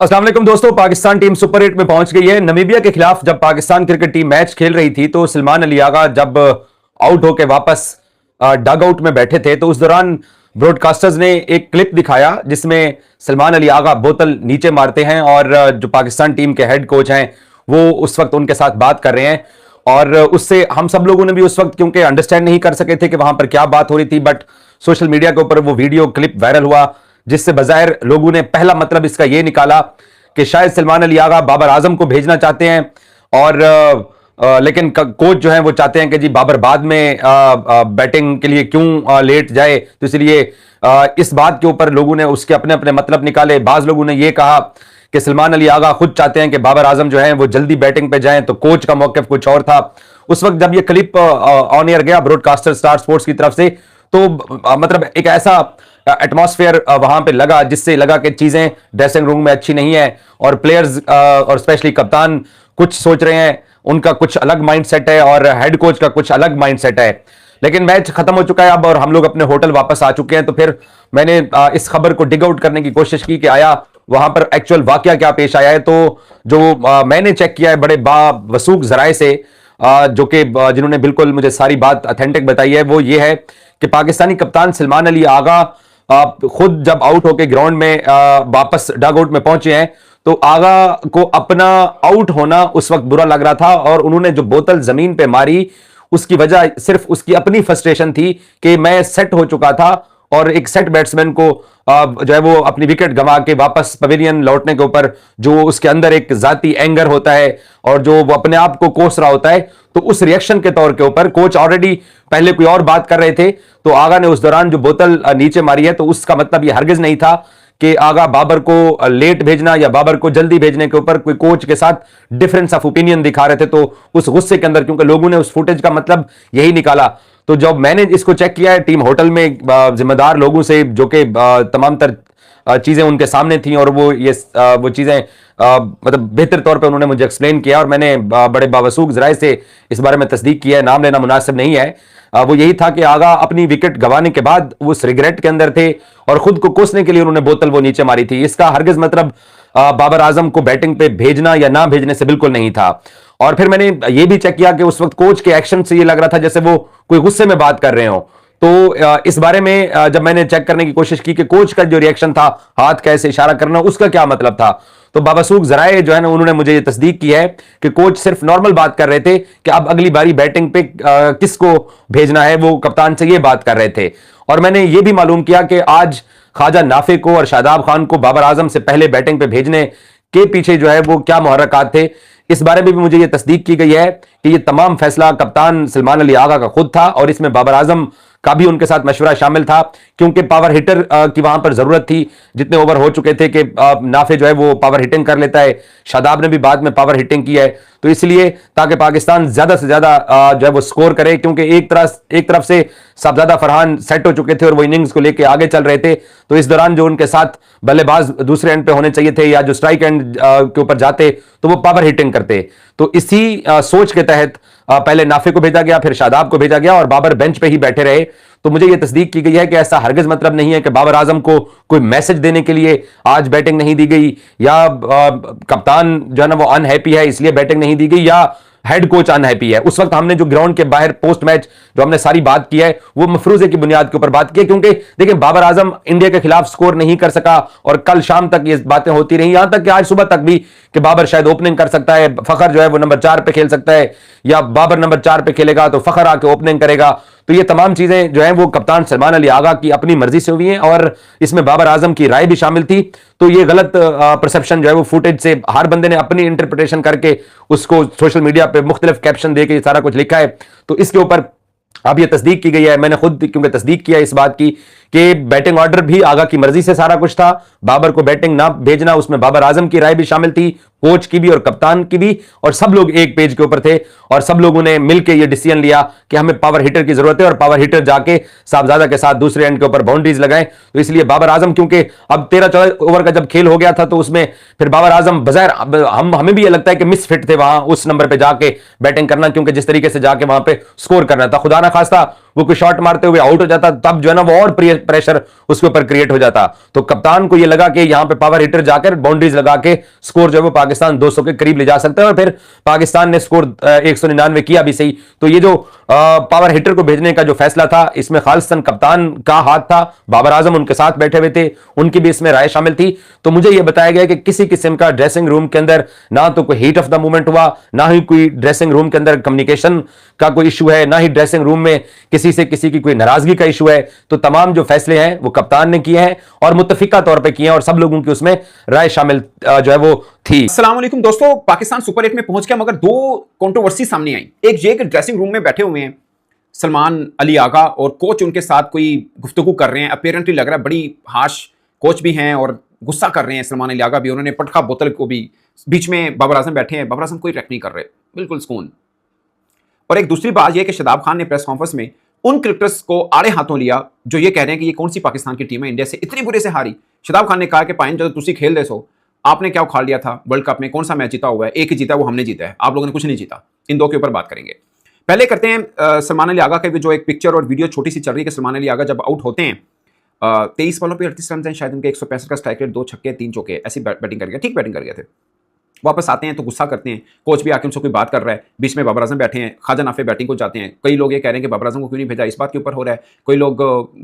अस्सलाम वालेकुम दोस्तों, पाकिस्तान टीम सुपर 8 में पहुंच गई है। नमीबिया के खिलाफ जब पाकिस्तान क्रिकेट टीम मैच खेल रही थी तो सलमान अली आगा जब आउट होकर वापस डग आउट में बैठे थे तो उस दौरान ब्रॉडकास्टर्स ने एक क्लिप दिखाया जिसमें सलमान अली आगा बोतल नीचे मारते हैं और जो पाकिस्तान टीम के हेड कोच हैं वो उस वक्त उनके साथ बात कर रहे हैं। और उससे हम सब लोगों ने भी उस वक्त क्योंकि अंडरस्टैंड नहीं कर सके थे कि वहां पर क्या बात हो रही थी, बट सोशल मीडिया के ऊपर वो वीडियो क्लिप वायरल हुआ जिससे बजायर लोगों ने पहला मतलब इसका यह निकाला कि शायद सलमान अली आगा बाबर आजम को भेजना चाहते हैं और लेकिन कोच जो है वो चाहते हैं कि जी बाबर बाद में बैटिंग के लिए क्यों लेट जाए, तो इसलिए इस बात के ऊपर लोगों ने उसके अपने अपने मतलब निकाले। बाज लोगों ने यह कहा कि सलमान अली आगा खुद चाहते हैं कि बाबर आजम जो है वो जल्दी बैटिंग पे जाएं, तो कोच का मौक़िफ़ कुछ और था। उस वक्त जब ये क्लिप ऑन एयर गया ब्रॉडकास्टर स्टार स्पोर्ट्स की तरफ से तो मतलब एक ऐसा एटमॉस्फेयर वहां पे लगा जिससे लगा कि चीजें ड्रेसिंग रूम में अच्छी नहीं है और प्लेयर्स और स्पेशली कप्तान कुछ सोच रहे हैं, उनका कुछ अलग माइंडसेट है और हेड कोच का कुछ अलग माइंडसेट है। लेकिन मैच खत्म हो चुका है अब और हम लोग अपने होटल वापस आ चुके हैं, तो फिर मैंने इस खबर को डिग आउट करने की कोशिश की कि आया वहां पर एक्चुअल वाकया क्या पेश आया है। तो जो मैंने चेक किया है बड़े बावसूख जराए से जो कि जिन्होंने बिल्कुल मुझे सारी बात ऑथेंटिक बताई है, वो ये है कि पाकिस्तानी कप्तान सलमान अली आगा खुद जब आउट होके ग्राउंड में वापस डग आउट में पहुंचे हैं तो आगा को अपना आउट होना उस वक्त बुरा लग रहा था और उन्होंने जो बोतल जमीन पे मारी उसकी वजह सिर्फ उसकी अपनी फ्रस्ट्रेशन थी कि मैं सेट हो चुका था और एक सेट बैट्समैन को जो है वो अपनी विकेट गंवा के वापस पवेलियन लौटने के ऊपर जो उसके अंदर एक जाती एंगर होता है और जो वो अपने आप को कोस रहा होता है, तो उस रिएक्शन के तौर के ऊपर कोच ऑलरेडी पहले कोई और बात कर रहे थे तो आगा ने उस दौरान जो बोतल नीचे मारी है तो उसका मतलब ये हरगिज नहीं था कि आगा बाबर को लेट भेजना या बाबर को जल्दी भेजने के ऊपर कोई कोच के साथ डिफरेंस ऑफ ओपिनियन दिखा रहे थे। तो उस गुस्से के अंदर क्योंकि लोगों ने उस फुटेज का मतलब यही निकाला, तो जब मैंने इसको चेक किया है टीम होटल में जिम्मेदार लोगों से जो कि तमाम तर चीजें उनके सामने थी और वो चीजें मतलब बेहतर तौर पे उन्होंने मुझे एक्सप्लेन किया और मैंने बड़े बावसूख जराए से इस बारे में तस्दीक किया है, नाम लेना मुनासिब नहीं है। वो यही था कि आगा अपनी विकेट गंवाने के बाद उस रिग्रेट के अंदर थे और खुद को कोसने के लिए उन्होंने बोतल वो नीचे मारी थी। इसका हरगिज मतलब बाबर आजम को बैटिंग पे भेजना या ना भेजने से बिल्कुल नहीं था। और फिर मैंने ये भी चेक किया कि उस वक्त कोच के एक्शन से ये लग रहा था जैसे वो कोई गुस्से में बात कर रहे हो। तो इस बारे में जब मैंने चेक करने की कोशिश की कि कोच का जो रिएक्शन था, हाथ कैसे इशारा करना, उसका क्या मतलब था, तो बावसूख जराए जो है ना उन्होंने मुझे ये तस्दीक की है कि कोच सिर्फ नॉर्मल बात कर रहे थे कि अब अगली बारी बैटिंग पे किसको भेजना है, वो कप्तान से ये बात कर रहे थे। और मैंने ये भी मालूम किया कि आज ख्वाजा नाफे को और शादाब खान को बाबर आजम से पहले बैटिंग पे भेजने के पीछे जो है वो क्या मुहर्रकात थे, इस बारे में भी मुझे ये तस्दीक की गई है कि ये तमाम फैसला कप्तान सलमान अली आगा का खुद था और इसमें बाबर आजम का भी उनके साथ मशवरा शामिल था क्योंकि पावर हिटर की वहां पर जरूरत थी। जितने ओवर हो चुके थे कि नाफे जो है वो पावर हिटिंग कर लेता है, शादाब ने भी बाद में पावर हिटिंग की है, तो इसलिए ताकि पाकिस्तान ज्यादा से ज्यादा जो है वो स्कोर करे, क्योंकि एक तरफ से साहबजादा फरहान सेट हो चुके थे और वो इनिंग्स को लेकर आगे चल रहे थे, तो इस दौरान जो उनके साथ बल्लेबाज दूसरे एंड पे होने चाहिए थे या जो स्ट्राइक एंड के ऊपर जाते तो वो पावर हिटिंग करते। तो इसी सोच के तहत पहले नाफे को भेजा गया, फिर शादाब को भेजा गया और बाबर बेंच पे ही बैठे रहे। तो मुझे यह तस्दीक की गई है कि ऐसा हरगिज मतलब नहीं है कि बाबर आजम को कोई मैसेज देने के लिए आज बैटिंग नहीं दी गई या कप्तान जो है ना वो अनहैप्पी है इसलिए बैटिंग नहीं दी गई या हेड कोच अनहैप्पी है। उस वक्त हमने जो ग्राउंड के बाहर पोस्ट मैच जो हमने सारी बात की है वो मफरूजे की बुनियाद के ऊपर बात की है, क्योंकि देखिए बाबर आजम इंडिया के खिलाफ स्कोर नहीं कर सका और कल शाम तक ये बातें होती रही, यहां तक कि आज सुबह तक भी कि बाबर शायद ओपनिंग कर सकता है, फखर जो है वो नंबर 4 पे खेल सकता है या बाबर नंबर 4 पे खेलेगा तो फखर आके ओपनिंग करेगा। तो ये तमाम चीजें जो है वो कप्तान सलमान अली आगा की अपनी मर्जी से हुई हैं और इसमें बाबर आजम की राय भी शामिल थी। तो ये गलत परसेप्शन जो है वो फुटेज से हर बंदे ने अपनी इंटरप्रिटेशन करके उसको सोशल मीडिया पे मुख्तलिफ कैप्शन देके सारा कुछ लिखा है। तो इसके ऊपर अब ये तस्दीक की गई है, मैंने खुद क्योंकि तस्दीक किया इस बात की कि बैटिंग ऑर्डर भी आगा की मर्जी से सारा कुछ था, बाबर को बैटिंग ना भेजना उसमें बाबर आजम की राय भी शामिल थी, कोच की भी और कप्तान की भी, और सब लोग एक पेज के ऊपर थे और सब लोगों ने मिलकर यह डिसीजन लिया कि हमें पावर हिटर की जरूरत है और पावर हिटर जाके साहबजादा के साथ दूसरे एंड के ऊपर बाउंड्रीज लगाएं। तो इसलिए बाबर आजम क्योंकि अब 13-14 ओवर का जब खेल हो गया था तो उसमें फिर बाबर आजम बजाय हमें भी ये लगता है कि मिसफिट थे वहां उस नंबर पे जाके बैटिंग करना, क्योंकि जिस तरीके से जाके वहां पे स्कोर करना था, खुदा ना खास्ता वो कोई शॉट मारते हुए आउट हो जाता तब जो है ना वो और प्रेशर उसके ऊपर क्रिएट हो जाता। तो कप्तान को यह लगा कि यहां पे पावर हिटर जाकर बाउंड्रीज लगा के स्कोर जो है वो पाकिस्तान 200 के करीब ले जा सकता है, और फिर पाकिस्तान ने स्कोर 199 किया भी सही। तो ये जो पावर हिटर को भेजने का जो फैसला था, इसमें खालिस्तान कप्तान का हाथ था। बाबर आजम उनके साथ बैठे हुए थे, उनकी भी इसमें राय शामिल थी। तो मुझे यह बताया गया कि किसी किस्म का ड्रेसिंग रूम के अंदर ना तो कोई हीट ऑफ द मूवमेंट हुआ, ना ही कोई ड्रेसिंग रूम के अंदर कम्युनिकेशन का कोई इशू है, ना ही ड्रेसिंग रूम में किसी से किसी की कोई नाराजगी का इशू है। तो तमाम जो फैसले हैं वो कप्तान ने किए हैं और मुत्तफिका तौर पे किए हैं, और सब लोगों की उसमें राय शामिल जो है वो थी। अस्सलाम वालेकुम दोस्तों, पाकिस्तान सुपर 8 में पहुंच गया, मगर दो कंट्रोवर्सी सामने आई। एक ये कि ड्रेसिंग रूम में बैठे हुए हैं सलमान अली आगा और कोच उनके साथ कोई गुफ्तगू कर रहे हैं। अपेरेंटली लग रहा है बड़ी हाश कोच भी हैं और गुस्सा कर रहे हैं सलमान अली आगा भी। उन्होंने पटखा बोतल को भी, बीच में बाबर आजम बैठे हैं, बाबर आजम कोई रिएक्ट नहीं कर रहे, बिल्कुल सुकून। और एक दूसरी बात यह कि शादाब खान ने प्रेस कॉन्फ्रेंस में उन क्रिकेटर्स को आड़े हाथों लिया जो ये कह रहे हैं कि ये कौन सी पाकिस्तान की टीम है इंडिया से इतनी बुरे से हारी। शादाब खान ने कहा कि पाइन जो तुसी खेल दे सो, आपने क्या उखाड़ लिया था वर्ल्ड कप में, कौन सा मैच जीता हुआ है, एक ही जीता, वो हमने जीता है, आप लोगों ने कुछ नहीं जीता। इन दो के ऊपर बात करेंगे। पहले करते हैं सलमान अली आगा के जो एक पिक्चर और वीडियो छोटी सी चल रही है कि सलमान अली आगा जब आउट होते हैं 23 बॉलों पे 38 रन हैं शायद उनके, 165 का स्ट्राइक रेट, 2 छक्के 3 चौके, ऐसी बैटिंग कर गया, ठीक बैटिंग कर गए थे। वापस आते हैं तो गुस्सा करते हैं, कोच भी आके उनसे कोई बात कर रहा है, बीच में बाबर आजम बैठे हैं, ख्वाजा नाफे बैटिंग को जाते हैं। कई लोग ये कह रहे हैं कि बाबर आजम को क्यों नहीं भेजा, इस बात के ऊपर हो रहा है। कोई लोग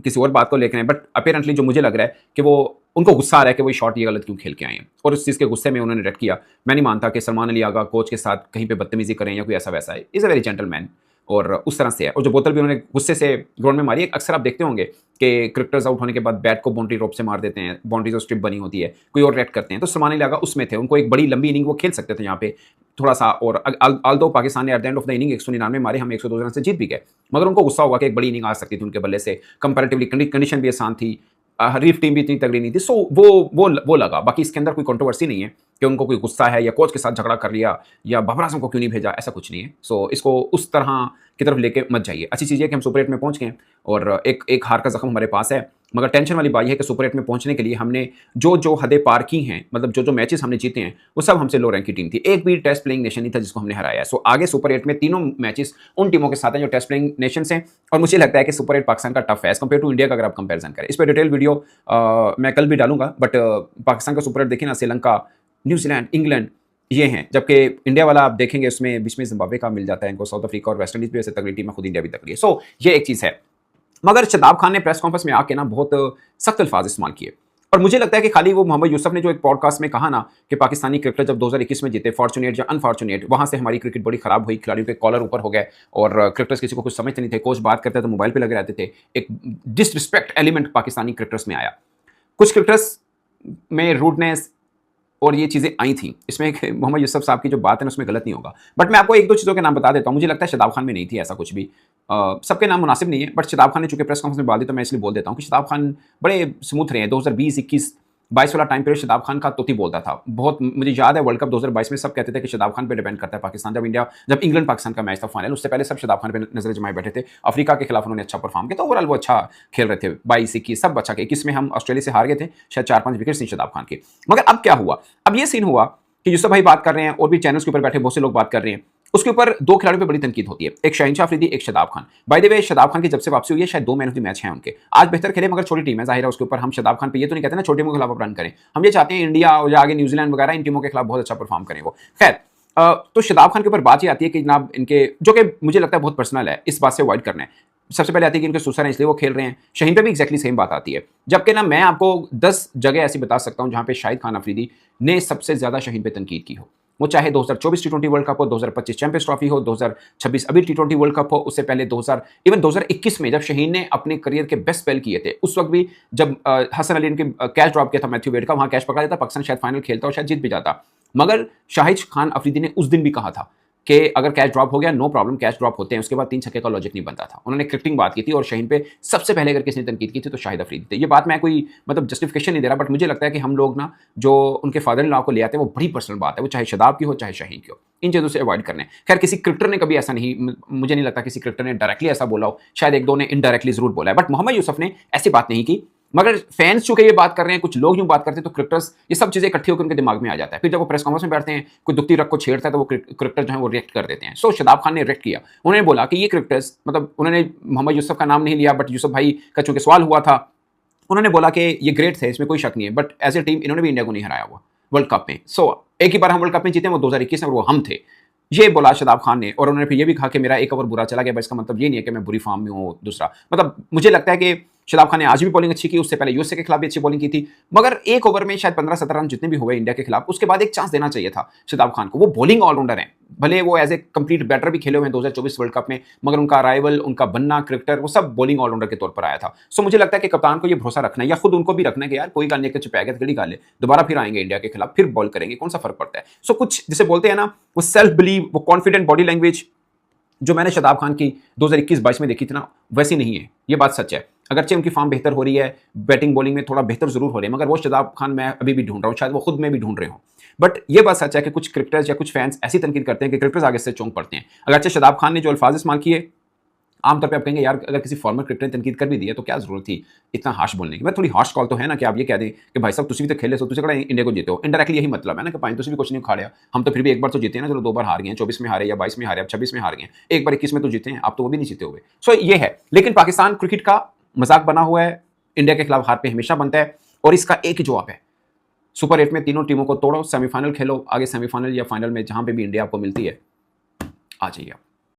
किसी और बात को लेकर हैं, बट अपेरेंटली जो मुझे लग रहा है कि वो उनको गुस्सा आ रहा है कि वो शॉट ये गलत क्यों खेल के आए हैं, और उस चीज़ के गुस्से में उन्होंने रिएक्ट किया। मैं नहीं मानता कि सलमान अली आगा कोच के साथ कहीं पे बदतमीजी करें या कोई ऐसा वैसा है। इज़ अ वेरी जेंटलमैन, और उस तरह से है। और जो बोतल भी उन्होंने गुस्से से ग्राउंड में मारी है, अक्सर आप देखते होंगे कि क्रिकेटर्स आउट होने के बाद बैट को बाउंड्री रोप से मार देते हैं, बाउंड्री जो स्ट्रिप बनी होती है, कोई और रेड करते हैं। तो सलमान अली आगा उसमें थे, उनको एक बड़ी लंबी इनिंग वो खेल सकते थे यहाँ पे थोड़ा सा। और आल्दो पाकिस्तान ने at the end of the inning 199 मारे, हम 102 रन से जीत भी गए, मगर उनको गुस्सा हुआ कि एक बड़ी इनिंग आ सकती थी उनके बल्ले से। कंपैरेटिवली कंडीशन भी आसान थी, हरीफ टीम भी इतनी तगड़ी नहीं थी। सो वो लगा। बाकी इसके अंदर कोई कंट्रोवर्सी नहीं है कि उनको कोई गुस्सा है या कोच के साथ झगड़ा कर लिया या बाबर आजम को क्यों नहीं भेजा, ऐसा कुछ नहीं है। सो इसको उस तरह की तरफ लेके मत जाइए। अच्छी चीज़ है कि हम सुपर 8 में पहुंच गए और एक हार का जख्म हमारे पास है, मगर टेंशन वाली बात यह है कि सुपर 8 में पहुंचने के लिए हमने जो हदें पार की हैं, मतलब जो मैचेस हमने जीते हैं, वो सब हमसे लो रैंक की टीम थी। एक भी टेस्ट प्लेइंग नेशन नहीं था जिसको हमने हराया है। सो आगे सुपर 8 में तीनों मैचेस उन टीमों के साथ हैं जो टेस्ट प्लेइंग नेशन हैं, और मुझे लगता है कि सुपर 8 पाकिस्तान का टफ है एज कम्पेयर टू इंडिया का। अगर आप कंपेरिजन करें, इस पर डिटेल वीडियो मैं कल भी डालूंगा, बट पाकिस्तान का सुपर 8 देखिए ना, श्रीलंका, न्यूजीलैंड, इंग्लैंड ये हैं, जबकि इंडिया वाला आप देखेंगे उसमें बीच में जिम्बाब्वे का मिल जाता है इनको, साउथ अफ्रीका और वेस्ट इंडीज भी ऐसे तगड़ी टीम है, खुद इंडिया भी तगड़ी है। सो ये एक चीज़ है। मगर शादाब खान ने प्रेस कॉन्फ्रेंस में आके ना बहुत सख्त अल्फाज इस्तेमाल किए, और मुझे लगता है कि खाली वो मोहम्मद यूसुफ ने जो एक पॉडकास्ट में कहा ना कि पाकिस्तानी क्रिकेटर जब 2021 में जीते, फॉर्चुनेट या अनफॉर्चुनेट, वहां से हमारी क्रिकेट बड़ी खराब हुई, खिलाड़ियों के कॉलर ऊपर हो गए और क्रिकेटर्स किसी को कुछ समझते नहीं थे, कोच बात करते तो मोबाइल पे लगे रहते थे, एक डिसरिस्पेक्ट एलिमेंट पाकिस्तानी क्रिकेटर्स में आया, कुछ क्रिकेटर्स में रूडनेस और ये चीज़ें आई थी। इसमें मोहम्मद यूसुफ साहब की जो बात है ना, उसमें गलत नहीं होगा, बट मैं आपको एक दो चीज़ों के नाम बता देता हूँ। मुझे लगता है शादाब खान में नहीं थी ऐसा कुछ भी, सबके नाम मुनासिब नहीं है, बट शादाब खान ने चूंकि प्रेस कॉन्फ्रेंस में बात दी तो मैं इसलिए बोल देता हूँ कि शादाब खान बड़े स्मूथ रहे हैं। 2020, 21, 22 वाला टाइम पीरियड शादाब खान का तोती बोलता था बहुत। मुझे याद है वर्ल्ड कप 2022 में सब कहते थे कि शादाब खान पे डिपेंड करता है पाकिस्तान। जब इंग्लैंड पाकिस्तान का मैच था फाइनल, उससे पहले सब शादाब खान पे नजर जमाए बैठे थे। अफ्रीका के खिलाफ उन्होंने अच्छा परफॉर्म किया, तो ओवरऑल वो अच्छा खेल रहे थे। 22, 21 सब अच्छा, 21 में हम ऑस्ट्रेलिया से हार गए थे, शायद 4-5 विकेट्स थी शादाब खान के। मगर अब क्या हुआ, अब ये सीन हुआ कि यूसुफ भाई बात कर रहे हैं और भी चैनल्स के ऊपर बैठे बहुत से लोग बात कर रहे हैं, उसके ऊपर दो खिलाड़ियों पे बड़ी तनकीद होती है, एक शहनशाह अफरीदी, एक Shadab Khan. By the way Shadab Khan की जब से वापसी हुई है शायद 2 मैन ऑफ द मैच हैं उनके। आज बेहतर खेले मगर छोटी टीम है, जाहिर है उसके ऊपर हम शादाब खान पे ये तो नहीं कहते ना छोटी टीमों के खिलाफ आप रन करें, हम ये चाहते हैं इंडिया और आगे न्यूजीलैंड वगैरह इन टीमों के खिलाफ बहुत अच्छा परफॉर्म करें वो। खैर तो शादाब खान के ऊपर बात ये आती है कि जनाब इनके, जो कि मुझे लगता है बहुत पर्सनल है, इस बात से अवॉइड करना है। सबसे पहले आती है कि इनके सुसर हैं इसलिए वो खेल रहे हैं। शहीन पे भी एक्जैक्टली सेम बात आती है, जबकि ना मैं आपको 10 जगह ऐसी बता सकता हूं जहां पे शाहिद खान अफरीदी ने सबसे ज्यादा शहीन पे तनकीद की हो। वो चाहे 2024 टी20 वर्ल्ड कप हो, 2025 चैंपियंस ट्रॉफी हो, 2026 अभी टी20 वर्ल्ड कप हो, उससे पहले 2021 में जब शहीन ने अपने करियर के बेस्ट स्पेल किए थे, उस वक्त भी जब हसन अली ने कैच ड्रॉप किया था मैथ्यू वेड का, वहां कैच पकड़ा देता, पाकिस्तान शायद फाइनल खेलता और शायद जीत भी जाता। मगर शाहिद खान अफरीदी ने उस दिन भी कहा था कि अगर कैच ड्रॉप हो गया नो प्रॉब्लम, कैच ड्रॉप होते हैं, उसके बाद 3 छक्के का लॉजिक नहीं बनता था। उन्होंने क्रिकेटिंग बात की थी और शहीन पे सबसे पहले अगर किसी ने तनकीद की थी तो शाहिद अफरीदी थे। ये बात मैं कोई मतलब जस्टिफिकेशन नहीं दे रहा, बट मुझे लगता है कि हम लोग ना जो उनके फादर इन लॉ को ले आते हैं वो बड़ी पर्सनल बात है, वो चाहे शादाब की हो चाहे शहीन की हो, इन चीज़ों से अवॉइड करने। खैर किसी क्रिकेटर ने कभी ऐसा नहीं, मुझे नहीं लगता किसी क्रिकेटर ने डायरेक्टली ऐसा बोला हो, शायद एक दो ने इनडायरेक्टली जरूर बोला है, बट मोहम्मद यूसुफ ने ऐसी बात नहीं की। मगर फैंस चूंकि ये बात कर रहे हैं, कुछ लोग यूं बात करते हैं, तो क्रिकेटर्स ये सब चीजें इकट्ठी होकर उनके दिमाग में आ जाता है। फिर जब वो प्रेस कॉन्फ्रेंस में बैठते हैं, कोई दुखती रख को छेड़ता है तो वो क्रिकेटर जो है वो रिएक्ट कर देते हैं। सो शादाब खान ने रिएक्ट किया, उन्होंने बोला कि ये क्रिकेटर्स, मतलब उन्होंने मोहम्मद यूसुफ का नाम नहीं लिया, बट यूसुफ भाई का चूंकि सवाल हुआ था उन्होंने बोला कि ये ग्रेट थे, इसमें कोई शक नहीं है, बट एज ए टीम इन्होंने भी इंडिया को नहीं हराया हुआ वर्ल्ड कप में। सो एक ही बार हम वर्ल्ड कप में जीते, वो 2021 में, और वो हम थे। ये बोला शादाब खान ने, और उन्होंने फिर ये भी कहा कि मेरा एक ओवर बुरा चला गया, बस इसका मतलब ये नहीं है कि मैं बुरी फॉर्म में हूँ। दूसरा मतलब मुझे लगता है कि शादाब खान ने आज भी बॉलिंग अच्छी की, उससे पहले यूएसए के खिलाफ भी अच्छी बॉलिंग की थी, मगर एक ओवर में शायद 15-17 रन जितने भी हुए इंडिया के खिलाफ, उसके बाद एक चांस देना चाहिए था शादाब खान को। वो बॉलिंग ऑलराउंडर हैं, भले वो एज ए कंप्लीट बैटर भी खेले हुए हैं 2024 वर्ल्ड कप में, मगर उनका अराइवल, उनका बनना क्रिकेटर, वो सब बॉलिंग ऑलराउंडर के तौर पर आया था। सो मुझे लगता है कि कप्तान को ये भरोसा रखना है, या खुद उनको भी रखना है कि यार कोई गाल नहीं, चुप गया गड़ी गाल है, दोबारा फिर आएंगे इंडिया के खिलाफ, फिर बॉल करेंगे, कौन सा फर्क पड़ता है। सो कुछ जिसे बोलते हैं ना, वो सेल्फ बिलीव, वो कॉन्फिडेंट बॉडी लैंग्वेज जो मैंने शादाब खान की 2021-22 में देखी थी ना, वैसी नहीं है। ये बात सच है। अगरचे उनकी फॉर्म बेहतर हो रही है, बैटिंग बॉलिंग में थोड़ा बेहतर जरूर हो रहे हैं, मगर वो शादाब खान मैं अभी भी ढूंढ रहा हूँ, शायद वो खुद में भी ढूंढ रहे हो। बट ये बात सच है कि कुछ क्रिकेटर्स या कुछ फैंस ऐसी तनकीद करते हैं कि क्रिकेटर्स आगे से चौंक पड़ते हैं। अगरचे शादाब खान ने जो अल्फाज इस्तेमाल किए, आमतौर पे आप कहेंगे यार अगर किसी फॉर्मर क्रिकेटर ने तनकीद कर भी दिया तो क्या जरूरत थी इतना हार्श बोलने की। मैं थोड़ी हार्श कॉल तो है ना कि आप ये कह दें कि भाई साहब तुम भी तो खेले, तुझे कड़ा इंडिया को जीते हो। इनडायरेक्टली यही मतलब है ना कि भाई तुम भी कुछ नहीं उखाड़िया, हम तो फिर भी एक बार तो जीते हैं ना, चलो 2 बार हार गए हैं, 24 में हारे या 22 में हारे, अब 26 में हार गए, एक बार 21 में तो जीते हैं, आप तो वो भी नहीं जीते हुए। सो ये है, लेकिन पाकिस्तान क्रिकेट का मजाक बना हुआ है, इंडिया के खिलाफ हार पे हमेशा बनता है, और इसका एक ही जवाब है, सुपर 8 में तीनों टीमों को तोड़ो, सेमीफाइनल खेलो, आगे सेमीफाइनल या फाइनल में जहां पे भी इंडिया आपको मिलती है आ जाइए आप।